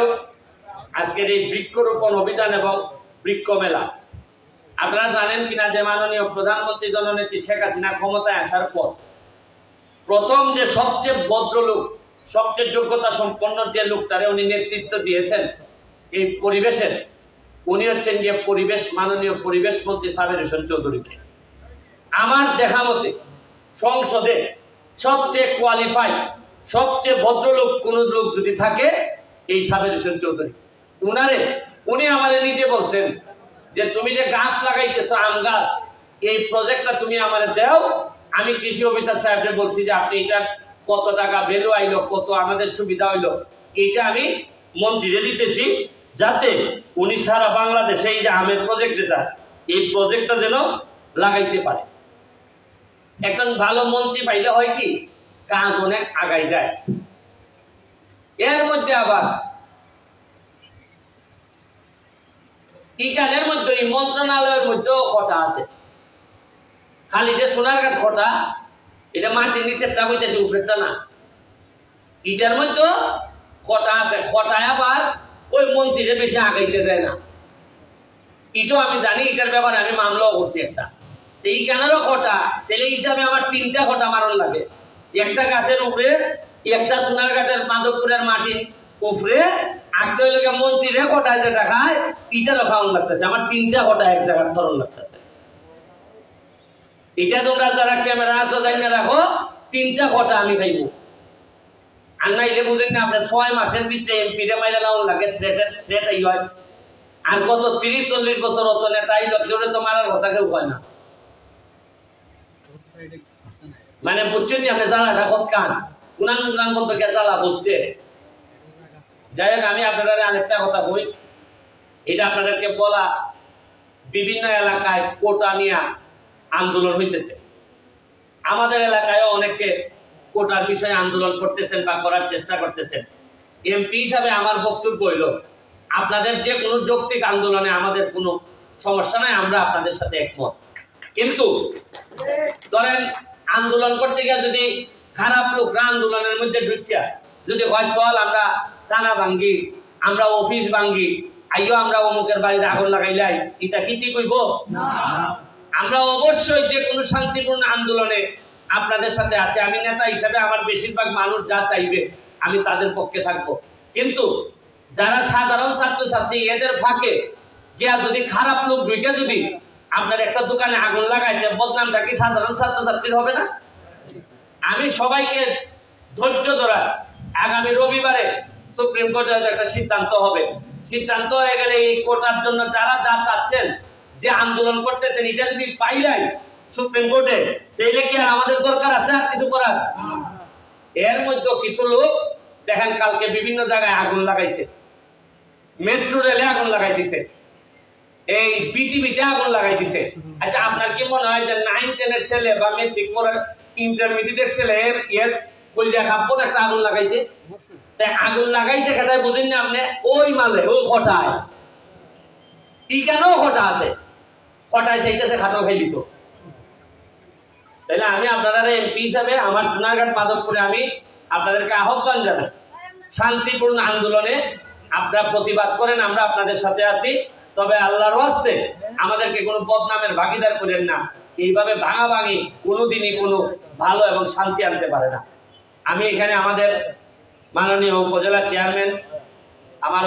আহ্বায়ক আজকের এই বৃক্ষরোপণ অভিযান এবং বৃক্ষ মেলা। আপনারা জানেন কিনা যে মাননীয় প্রধানমন্ত্রী জননেত্রী শেখ হাসিনা ক্ষমতায় আসার পর প্রথম যে সবচেয়ে ভদ্রলোক, সবচেয়ে যোগ্যতা সম্পন্ন যে লোকটারে উনি নেতৃত্ব দিয়েছেন এই পরিবেশের, উনি হচ্ছেন যে মাননীয় পরিবেশ মন্ত্রী সাবের হোসেন চৌধুরীকে। আমার দেখা মতে সংসদে সবচেয়ে কোয়ালিফাইড, সবচেয়ে ভদ্রলোক কোন লোক যদি থাকে এই সাবের হোসেন চৌধুরী। উনি আমাদের নিজে বলছেন যে তুমি যে গাছ লাগাইতেছো, আম গাছ, এই প্রজেক্টটা তুমি আমারে দাও। আমি কৃষি অফিসার সাহেবকে বলছি যে আপনি এটা কত টাকা ভ্যালু আইলো, কত আমাদের সুবিধা হইলো, এটা আমি মন্ত্রীরে দিতেছি, যাতে উনি সারা বাংলাদেশে এই যে আমের প্রজেক্ট যেটা, এই প্রজেক্টটা যেন লাগাইতে পারে। এখন ভালো মন্ত্রী পাইলে হয় কি, কাজ অনেক আগাই যায়। এর মধ্যে আবার ইকানের মধ্যে এই মন্ত্রণালয়ের মধ্যেও খটা আছে। খালি যে সোনারঘাট খটা, এটা মাটির নিচেরটা হইতেছে, উপরেরটা না। ইটার মধ্যে খটা আছে, খটায় আবার ওই মন্ত্রীরে বেশি আগাইতে দেয় না। ইটাও আমি জানি, এটার ব্যাপারে আমি মামলাও করছি একটা। এই কেনারও খটা, তাহলে হিসাবে আমার 3টা খটা মারণ লাগে। একটা গাছের উপরে, একটা সোনারঘাটের মাধবপুরের মাটির উপরে, একটা হইল মন্ত্রীরে খটায় যেটা খায়, ইটারও খাওয়ান লাগতেছে। আমার 3টা খটা এক জায়গার ধরন লাগতেছে। এটা তোমরা যারা ক্যামেরা আছো জানি রাখো, 3টা খটা আমি খাইব। আর না এটা বুঝেন না, আপনার 6 মাসের ভিতরে এমপি রে মাইরা লাউন লাগে, থ্রেট এই হয়। আর গত 30-40 বছর অত নেতা এই লক্ষ্যে তো মারার কথা কেউ হয় না। মানে বুঝছেন আপনি জ্বালাটা কত কান, উনান বলতে জ্বালা বুঝছে। যাই হোক, আমি আপনাদের আরেকটা কথা বই, এটা আপনাদেরকে বলা, বিভিন্ন এলাকায় কোটা নিয়ে আন্দোলন হইতেছে। আমাদের এলাকায় অনেকে কোটার বিষয়ে আন্দোলন করতেছেন বা করার চেষ্টা করতেছেন। এমপি হিসাবে আমার বক্তব্য হইল, আপনাদের যে কোনো যৌক্তিক আন্দোলনে আমাদের কোনো সমস্যা নাই, আমরা আপনাদের সাথে একমত। কিন্তু ধরেন আন্দোলন করতে গিয়ে যদি খারাপ লোকরা আন্দোলনের মধ্যে ঢুকিয়া যদি হয় চল আমরা থানা ভাঙ্গি, আমরা অফিস ভাঙ্গি, আইও আমরা অমুকের বাড়িতে আগুন লাগাইলাই, এটা কি ঠিক হইব? আমরা অবশ্যই যে কোনো শান্তিপূর্ণ আন্দোলনে আপনাদের সাথে আছে। আমি নেতা হিসাবে আমার বেশিরভাগ মানুষ যা চাইবে আমি তাদের পক্ষে থাকবো। কিন্তু যারা সাধারণ ছাত্রছাত্রী, এদের ফাঁকে গিয়া যদি খারাপ লোক ঢুকে যদি আপনার একটা দোকানে আগুন লাগাইতে, বদনামটা কি সাধারণ ছাত্রছাত্রীর হবে না? আমি সবাইকে ধৈর্য ধরা, আগামী রবিবারে সুপ্রিম কোর্টে একটা সিদ্ধান্ত হবে। সিদ্ধান্ত হয়ে গেলে এই কোটার জন্য যারা যা চাচ্ছেন, যে আন্দোলন করতেছেন, এটা যদি পাইলাই সুপ্রিম কোর্টে, তাইলে কি আর আমাদের দরকার আছে আর কিছু করার? এর মধ্যে কিছু লোক দেখেন কালকে বিভিন্ন জায়গায় আগুন লাগাইছে, মেট্রো রেলে আগুন লাগাই দিছে, এই বিটিভিতে আগুন লাগাই দিছে। আচ্ছা, আপনার কি মনে হয় যে 9-10 এর ছেলে বা মেট্রিক পড়ার ইন্টারমিডিয়েটের ছেলে এর কলজা কাপড় একটা আগুন লাগাইছে? তাই আগুন লাগাইছে খেটায় বুঝেন না আপনি, ওই মালে ওই খটায় কি কেন খটা আছে, খটায় চাইতেছে খাটো খাই দিত। তাইলে আমি আপনারা এমপি হিসাবে আমার সোনারঘাট মাধবপুরে আমি আপনাদেরকে আহ্বান জানাই, শান্তিপূর্ণ আন্দোলনে আপনারা প্রতিবাদ করেন, আমরা আপনাদের সাথে আছি। তবে আল্লাহর ওয়াস্তে আমাদেরকে কোনো বদনামের ভাগিদার করেন না। এইভাবে ভাঙাভাঙি কোনোদিনই কোনো ভালো এবং শান্তি আনতে পারে না। আমি এখানে আমাদের মাননীয় উপজেলা চেয়ারম্যান, আমার